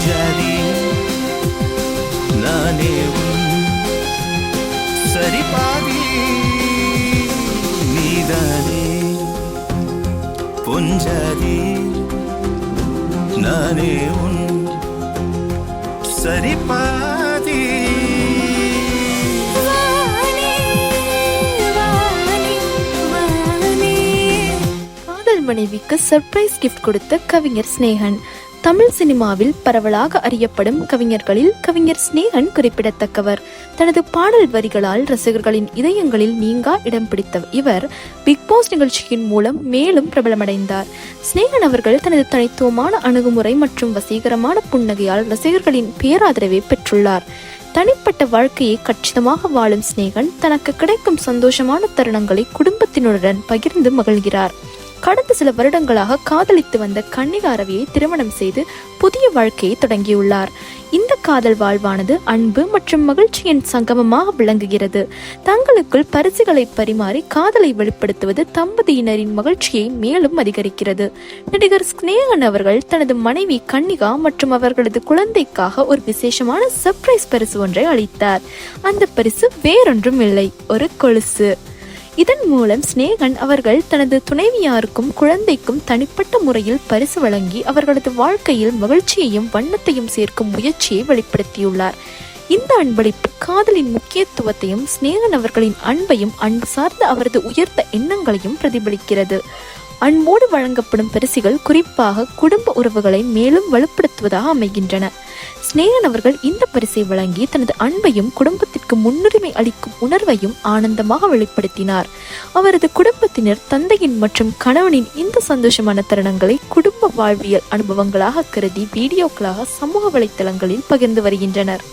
பொஞ்சாதி நானே உன் சரிபாதி நீதானே பொஞ்சாதி நானே உன் சரிபாதி. காதல் மனைவிக்கு சர்ப்ரைஸ் கிஃப்ட் கொடுத்த கவிஞர் ஸ்நேகன். தமிழ் சினிமாவில் பரவலாக அறியப்படும் கவிஞர்களில் கவிஞர் ஸ்நேகன் குறிப்பிடத்தக்கவர். தனது பாடல் வரிகளால் ரசிகர்களின் இதயங்களில் நீங்கா இடம் பிடித்த இவர் பிக் பாஸ் நிகழ்ச்சியின் மூலம் மேலும் பிரபலமடைந்தார். ஸ்நேகன் அவர்கள் தனது தனித்துவமான அணுகுமுறை மற்றும் வசீகரமான புன்னகையால் ரசிகர்களின் பேராதரவை பெற்றுள்ளார். தனிப்பட்ட வாழ்க்கையை கச்சிதமாக வாழும் ஸ்நேகன் தனக்கு கிடைக்கும் சந்தோஷமான தருணங்களை குடும்பத்தினருடன் பகிர்ந்து மகிழ்கிறார். கடந்த சில வருடங்களாக காதலித்து வந்த கன்னிகா ரவியை திருமணம் செய்து புதிய வாழ்க்கையை தொடங்கியுள்ளார். இந்த காதல் வாழ்வானது அன்பு மற்றும் மகிழ்ச்சியின் சங்கமமாக விளங்குகிறது. தங்களுக்குள் பரிசுகளை பரிமாறி காதலை வெளிப்படுத்துவது தம்பதியினரின் மகிழ்ச்சியை மேலும் அதிகரிக்கிறது. நடிகர் ஸ்நேகன் அவர்கள் தனது மனைவி கன்னிகா மற்றும் அவர்களது குழந்தைக்காக ஒரு விசேஷமான சர்ப்ரைஸ் பரிசு ஒன்றை அளித்தார். அந்த பரிசு வேறொன்றும் இல்லை, ஒரு கொலுசு. இதன் மூலம் ஸ்நேகன் அவர்கள் தனது துணைவியாருக்கும் குழந்தைக்கும் தனிப்பட்ட முறையில் பரிசு வழங்கி அவர்களது வாழ்க்கையில் மகிழ்ச்சியையும் வண்ணத்தையும் சேர்க்கும் முயற்சியை வெளிப்படுத்தியுள்ளார். இந்த அன்பளிப்பு காதலின் முக்கியத்துவத்தையும் ஸ்நேகன் அவர்களின் அன்பையும் அன்பு சார்ந்த அவரது உயர்ந்த எண்ணங்களையும் பிரதிபலிக்கிறது. அன்போடு வழங்கப்படும் பரிசுகள் குறிப்பாக குடும்ப உறவுகளை மேலும் வலுப்படுத்துவதாக அமைகின்றன. ஸ்நேகன் அவர்கள் இந்த பரிசை வழங்கி தனது அன்பையும் குடும்பத்திற்கு முன்னுரிமை அளிக்கும் உணர்வையும் ஆனந்தமாக வெளிப்படுத்தினார். அவரது குடும்பத்தினர் தந்தையின் மற்றும் கணவனின் இந்த சந்தோஷமான தருணங்களை குடும்ப வாழ்வியல் அனுபவங்களாக கருதி வீடியோக்களாக சமூக வலைத்தளங்களில் பகிர்ந்து வருகின்றனர்.